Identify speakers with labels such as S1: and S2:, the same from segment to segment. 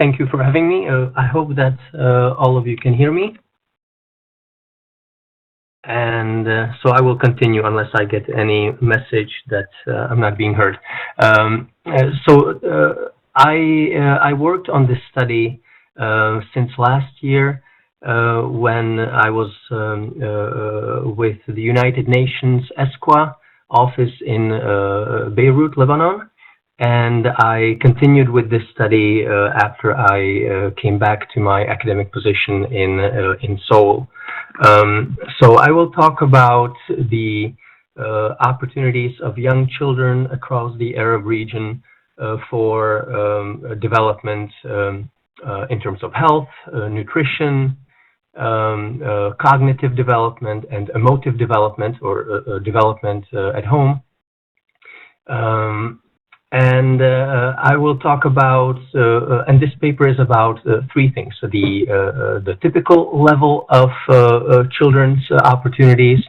S1: Thank you for having me. I hope that all of you can hear me. And so I will continue unless I get any message that I'm not being heard. I worked on this study since last year when I was with the United Nations Ewha office in Beirut, Lebanon. And I continued with this study after I came back to my academic position in Seoul. So I will talk about the opportunities of young children across the Arab region for development in terms of health, nutrition, cognitive development, and emotive development, or development at home. I will talk about, and this paper is about three things: so the typical level of children's opportunities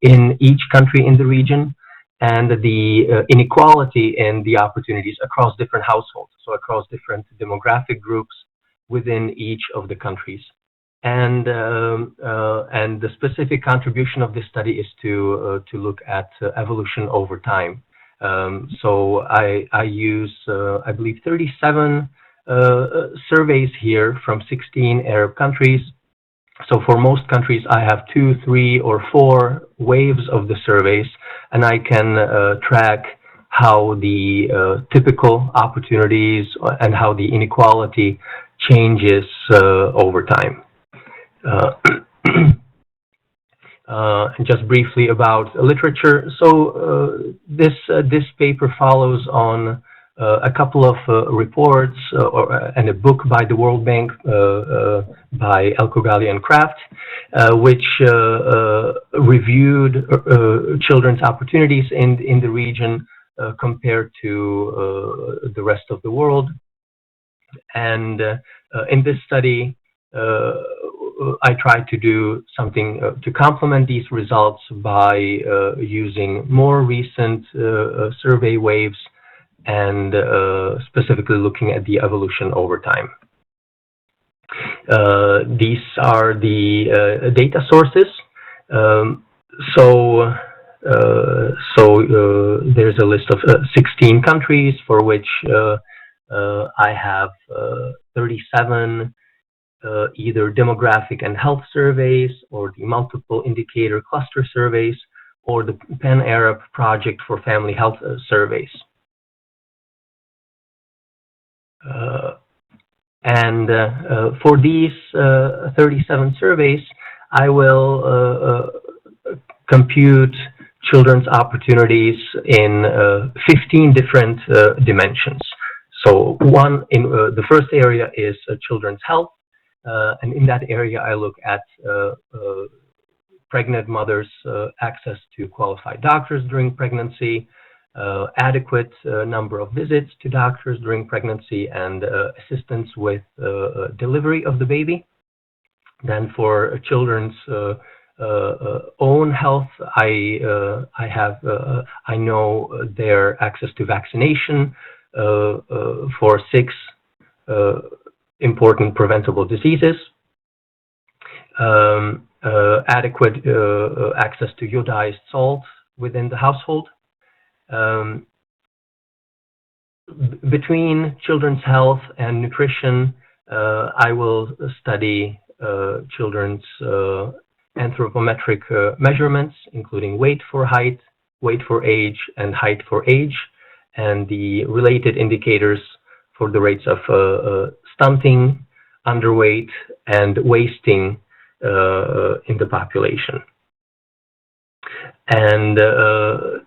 S1: in each country in the region, and the inequality in the opportunities across different households, so across different demographic groups within each of the countries. And the specific contribution of this study is to look at evolution over time. So I use, I believe, 37 surveys here from 16 Arab countries. So for most countries, I have 2, 3, or 4 waves of the surveys, and I can track how the typical opportunities and how the inequality changes over time. And just briefly about literature. So this paper follows on a couple of reports and a book by the World Bank by Al-Khogali and Kraft, which reviewed children's opportunities in the region compared to the rest of the world. And in this study, I tried to do something to complement these results by using more recent survey waves and specifically looking at the evolution over time. These are the data sources. There's a list of 16 countries for which I have 37 either demographic and health surveys, or the multiple indicator cluster surveys, or the Pan-Arab Project for Family Health surveys. For these 37 surveys, I will compute children's opportunities in 15 different dimensions. So one in the first area is children's health. And in that area, I look at pregnant mothers' access to qualified doctors during pregnancy, adequate number of visits to doctors during pregnancy, and assistance with delivery of the baby. Then for children's own health, I know their access to vaccination for 6 important preventable diseases, adequate access to iodized salt within the household. Between children's health and nutrition, I will study children's anthropometric measurements, including weight for height, weight for age, and height for age, and the related indicators for the rates of stunting, underweight, and wasting in the population. And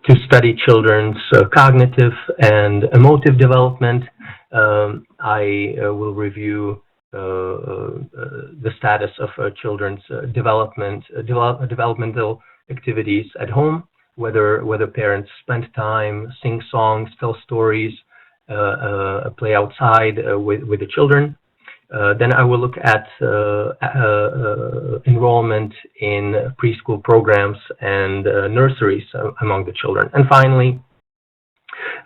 S1: to study children's cognitive and emotive development, I will review the status of children's developmental activities at home, whether parents spend time, sing songs, tell stories, play outside with the children. Then I will look at enrollment in preschool programs and nurseries among the children. And finally,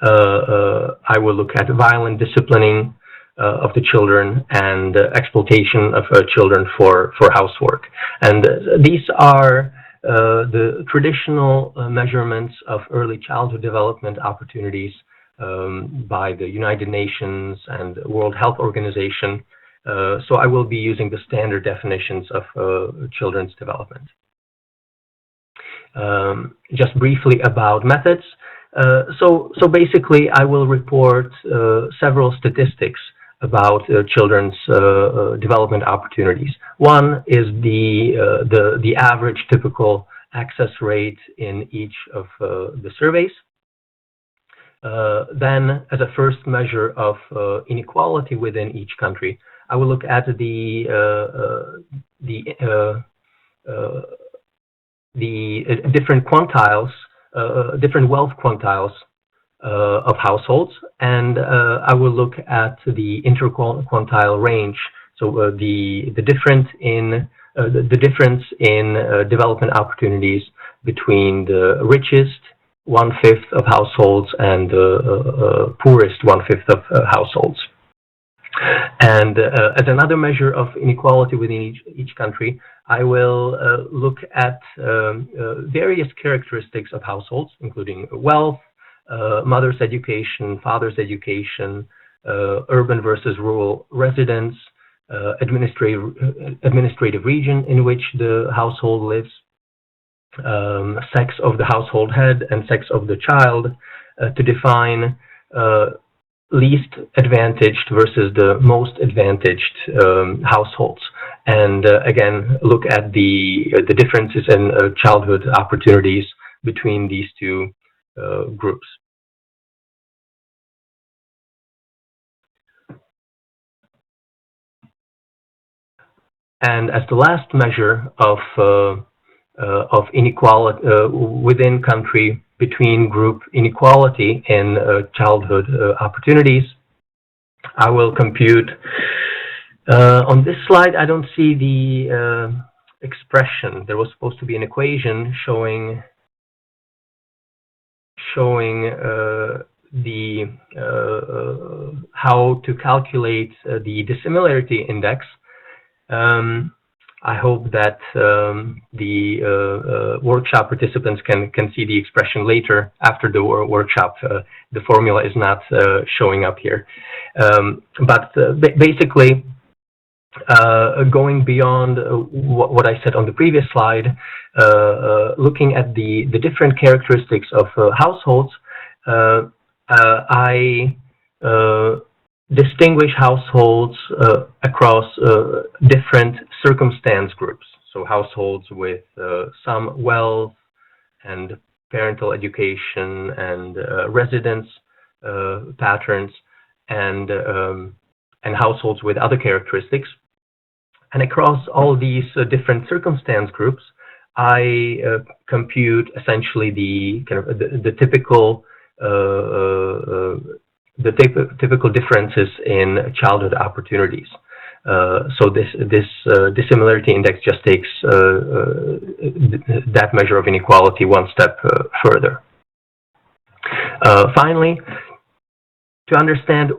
S1: I will look at violent disciplining, of the children and exploitation of children for housework. And these are the traditional measurements of early childhood development opportunities by the United Nations and World Health Organization. So I will be using the standard definitions of children's development. Just briefly about methods. So basically, I will report several statistics about children's development opportunities. One is the average typical access rate in each of the surveys. Then, as a first measure of inequality within each country, I will look at the different quantiles, different wealth quantiles of households, and I will look at the interquartile range. So the difference in development opportunities between the richest 1/5 of households and the poorest 1/5 of households. And as another measure of inequality within each country, I will look at various characteristics of households, including wealth, mother's education, father's education, urban versus rural residence, administrative region in which the household lives, sex of the household head and sex of the child, to define least advantaged versus the most advantaged households, and again look at the differences in childhood opportunities between these two groups. And as the last measure of inequality within country between group inequality in childhood opportunities, I will compute. On this slide, I don't see the expression. There was supposed to be an equation showing the how to calculate the dissimilarity index. I hope that the workshop participants can see the expression later after the workshop. The formula is not showing up here. But basically, going beyond what I said on the previous slide, looking at the different characteristics of households, I distinguish households across different circumstance groups. So households with some wealth and parental education and residence patterns, and households with other characteristics. And across all these different circumstance groups, I compute essentially the kind of the typical typical differences in childhood opportunities. So this dissimilarity index just takes that measure of inequality one step further. Finally, to understand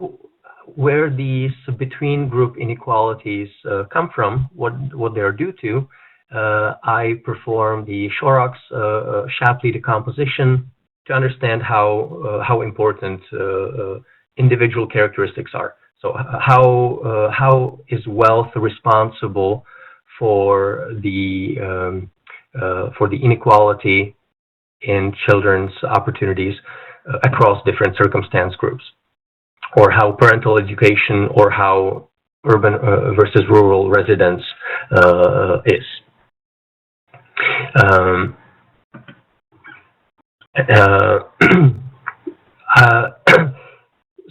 S1: where these between group inequalities come from, what they are due to, I perform the Shorrocks-Shopley decomposition to understand how important individual characteristics are. So how is wealth responsible for the inequality in children's opportunities across different circumstance groups, or how parental education or how urban versus rural residence is.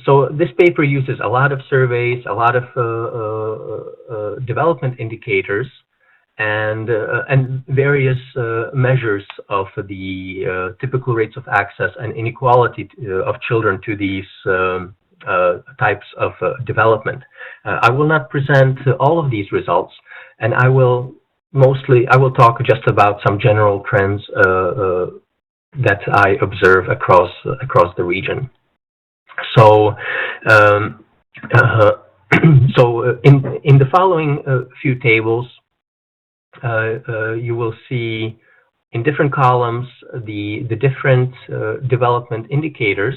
S1: So this paper uses a lot of surveys, a lot of development indicators, and various measures of the typical rates of access and inequality of children to these types of development. I will not present all of these results, and I will talk just about some general trends that I observe across the region. So So in the following few tables, you will see in different columns the different development indicators,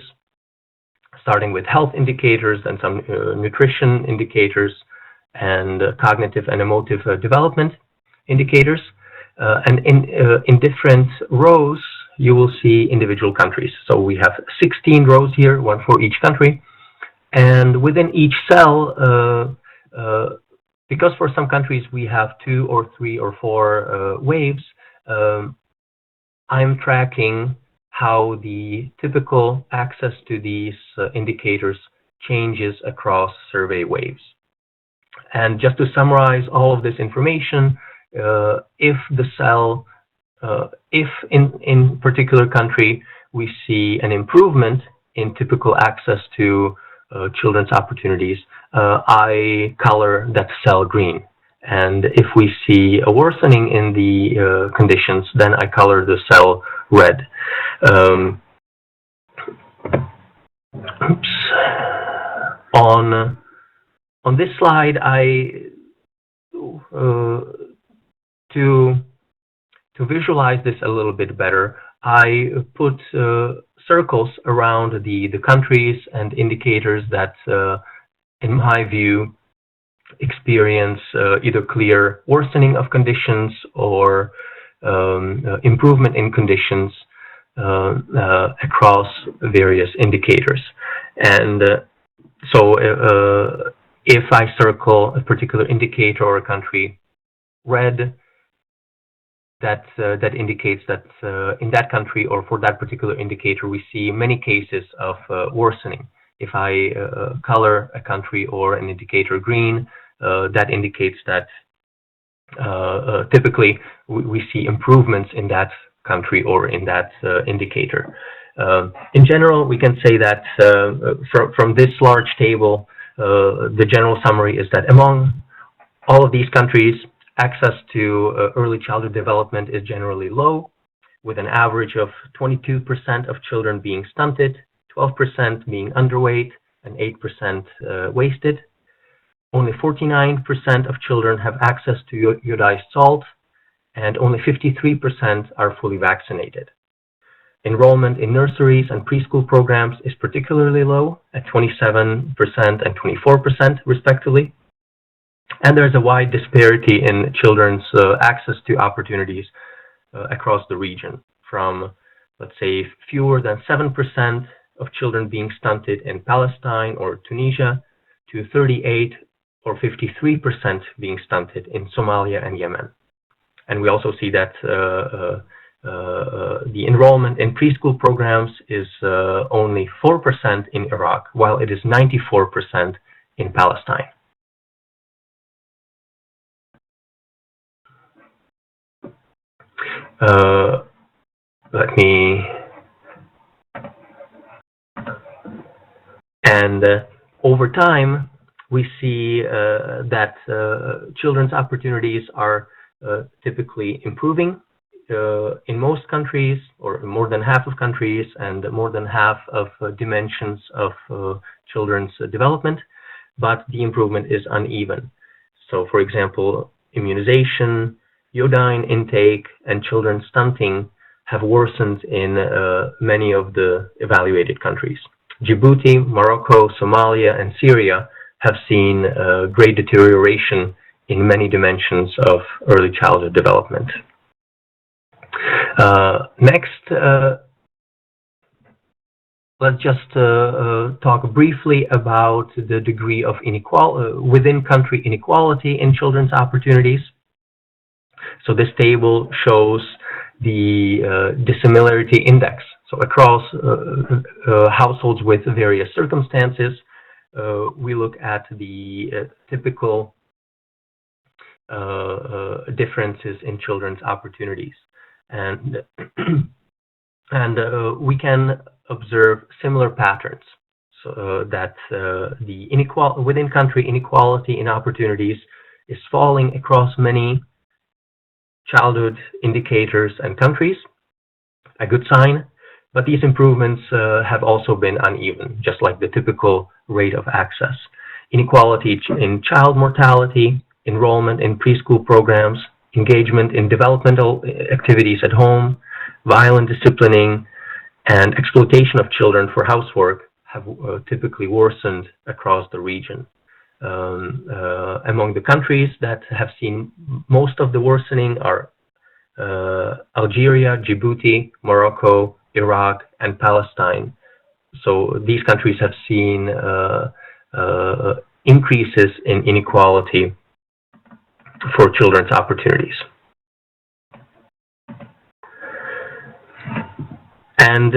S1: starting with health indicators and some nutrition indicators and cognitive and emotive development indicators. And in different rows, you will see individual countries. So we have 16 rows here, one for each country. And within each cell, because for some countries we have 2 or 3 or 4 waves, I'm tracking how the typical access to these indicators changes across survey waves. And just to summarize all of this information, if the cell, if in particular country we see an improvement in typical access to children's opportunities, I color that cell green. And if we see a worsening in the conditions, then I color the cell red. Oops. On this slide, to visualize this a little bit better, I put circles around the countries and indicators that, in my view, experience either clear worsening of conditions or improvement in conditions across various indicators. And so if I circle a particular indicator or a country red, that indicates that in that country or for that particular indicator we see many cases of worsening. If I color a country or an indicator green, that indicates that typically we see improvements in that country or in that indicator. In general, we can say that from this large table, the general summary is that among all of these countries, access to early childhood development is generally low, with an average of 22% of children being stunted, 12% being underweight, and 8% wasted. Only 49% of children have access to iodized salt, and only 53% are fully vaccinated. Enrollment in nurseries and preschool programs is particularly low, at 27% and 24% respectively. And there's a wide disparity in children's access to opportunities across the region, from, let's say, fewer than 7% of children being stunted in Palestine or Tunisia to 38 or 53% being stunted in Somalia and Yemen. And we also see that the enrollment in preschool programs is only 4% in Iraq, while it is 94% in Palestine. Over time, we see that children's opportunities are typically improving in most countries, or more than half of countries, and more than half of dimensions of children's development, but the improvement is uneven. So, for example, immunization, iodine intake, and children's stunting have worsened in many of the evaluated countries. Djibouti, Morocco, Somalia, and Syria have seen great deterioration in many dimensions of early childhood development. Next, let's just talk briefly about the degree of inequality, within-country inequality in children's opportunities. So this table shows the dissimilarity index. So across households with various circumstances, we look at the typical differences in children's opportunities. And we can observe similar patterns, so that the within-country inequality in opportunities is falling across many childhood indicators and countries, a good sign, but these improvements have also been uneven, just like the typical rate of access. inequality in child mortality, enrollment in preschool programs, engagement in developmental activities at home, violent disciplining, and exploitation of children for housework have typically worsened across the region. Among the countries that have seen most of the worsening are Algeria, Djibouti, Morocco, Iraq, and Palestine. So these countries have seen increases in inequality for children's opportunities. And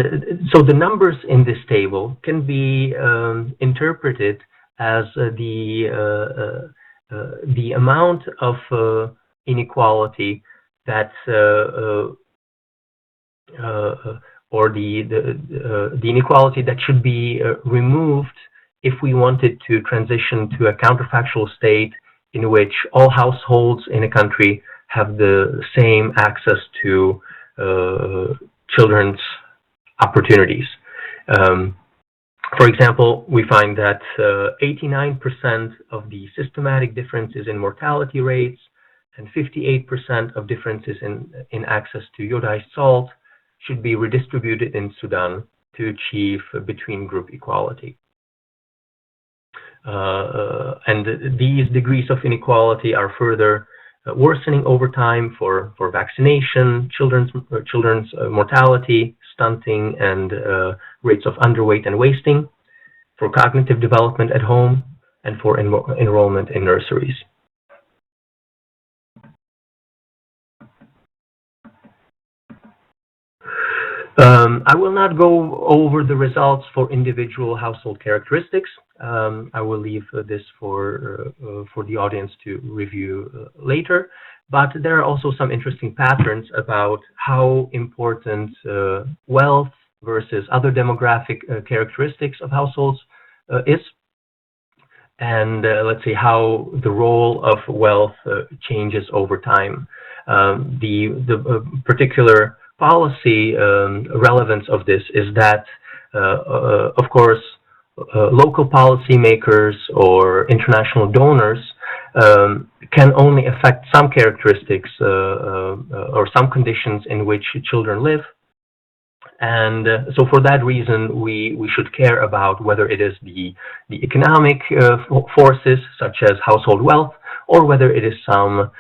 S1: so the numbers in this table can be interpreted as the amount of inequality that or the inequality that should be removed if we wanted to transition to a counterfactual state in which all households in a country have the same access to children's opportunities. For example, we find that 89% of the systematic differences in mortality rates and 58% of differences in access to iodized salt should be redistributed in Sudan to achieve between group equality. And these degrees of inequality are further worsening over time for vaccination, children's mortality, stunting, and rates of underweight and wasting, for cognitive development at home, and for enrollment in nurseries. I will not go over the results for individual household characteristics. I will leave this for the audience to review later. But there are also some interesting patterns about how important wealth versus other demographic characteristics of households is. And let's see how the role of wealth changes over time. The particular policy relevance of this is that, of course, local policymakers or international donors can only affect some characteristics or some conditions in which children live. And so for that reason, we should care about whether it is the economic forces, such as household wealth, or whether it is some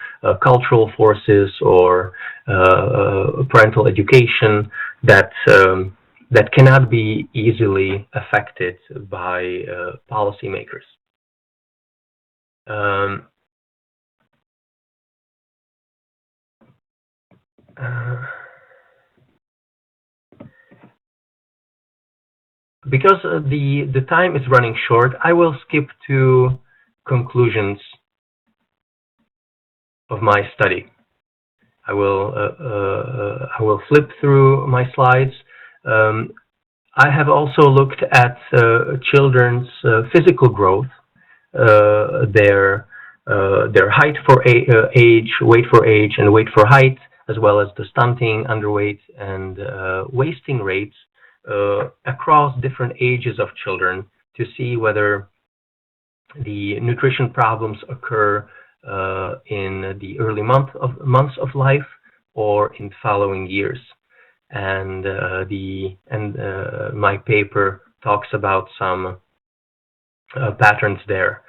S1: cultural forces or parental education that cannot be easily affected by policymakers. Because the time is running short, I will skip to conclusions of my study. I will flip through my slides. I have also looked at children's physical growth, their height for age, weight for age, and weight for height, as well as the stunting, underweight, and wasting rates across different ages of children to see whether the nutrition problems occur in the early months of life or in following years. And my paper talks about some patterns there.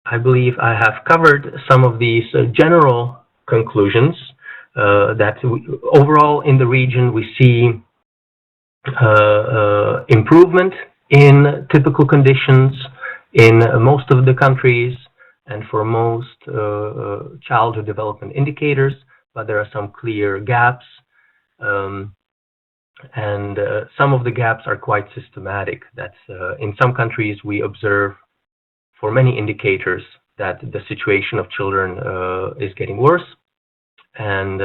S1: I believe I have covered some of these general conclusions that overall in the region we see improvement in typical conditions in most of the countries and for most childhood development indicators, but there are some clear gaps, and some of the gaps are quite systematic. That's in some countries we observe for many indicators that the situation of children is getting worse, and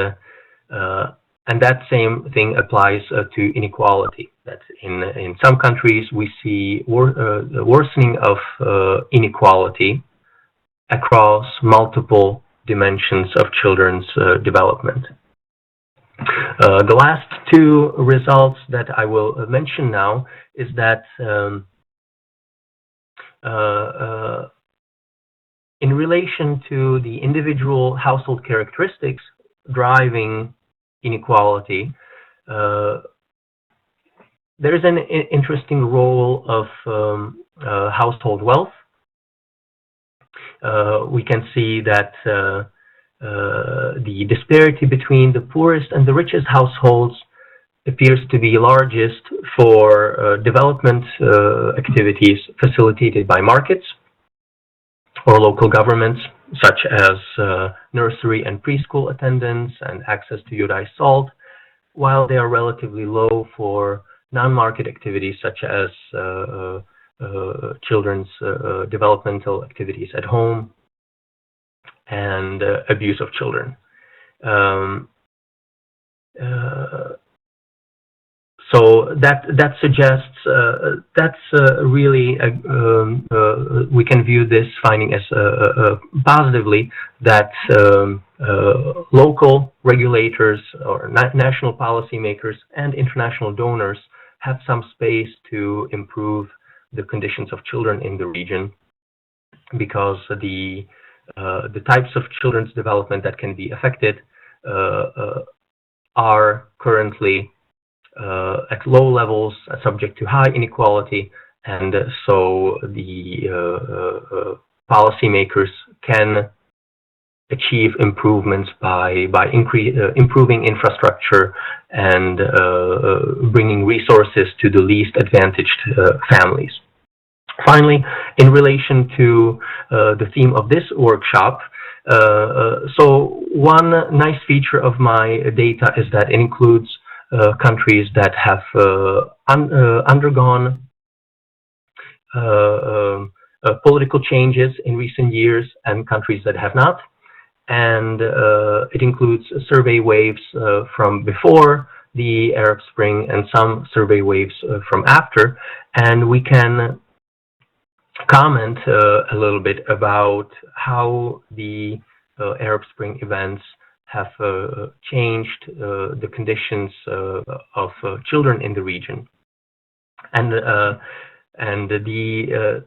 S1: that same thing applies to inequality. That in some countries we see the worsening of inequality across multiple dimensions of children's development. The last two results that I will mention now is that in relation to the individual household characteristics driving inequality, there is an interesting role of household wealth. We can see that the disparity between the poorest and the richest households appears to be largest for development activities facilitated by markets or local governments, such as nursery and preschool attendance and access to iodized salt, while they are relatively low for non-market activities such as children's developmental activities at home and abuse of children. So that suggests that's really we can view this finding as positively that local regulators or national policymakers and international donors have some space to improve the conditions of children in the region, because the types of children's development that can be affected are currently at low levels, subject to high inequality, and so the policymakers can achieve improvements by improving infrastructure and bringing resources to the least advantaged families. Finally, in relation to the theme of this workshop, so one nice feature of my data is that it includes countries that have undergone political changes in recent years and countries that have not. And it includes survey waves from before the Arab Spring and some survey waves from after. And we can comment a little bit about how the Arab Spring events have changed the conditions of children in the region. And the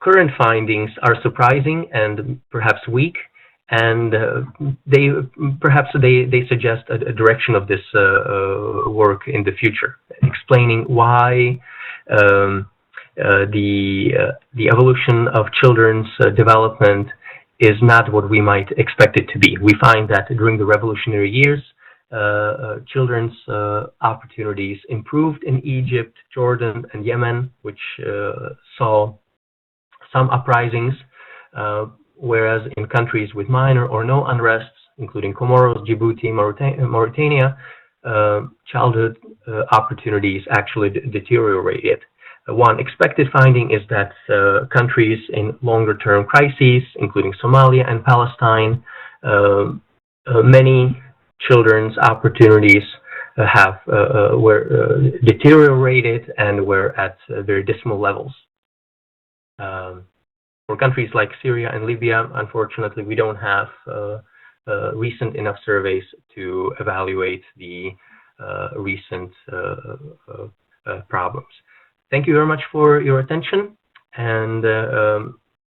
S1: current findings are surprising and perhaps weak, and they suggest a direction of this work in the future, explaining why the evolution of children's development is not what we might expect it to be. We find that during the revolutionary years, children's opportunities improved in Egypt, Jordan, and Yemen, which saw some uprisings, whereas in countries with minor or no unrests, including Comoros, Djibouti, Mauritania, childhood opportunities actually deteriorated. One expected finding is that countries in longer-term crises, including Somalia and Palestine, many children's opportunities were deteriorated and were at very dismal levels. For countries like Syria and Libya, unfortunately, we don't have recent enough surveys to evaluate the recent problems. Thank you very much for your attention, and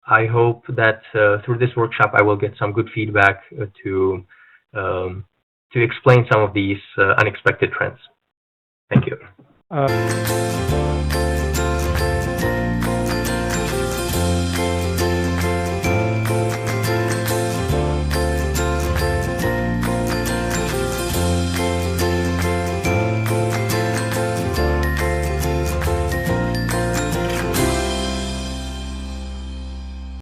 S1: I hope that through this workshop I will get some good feedback to explain some of these unexpected trends. Thank you.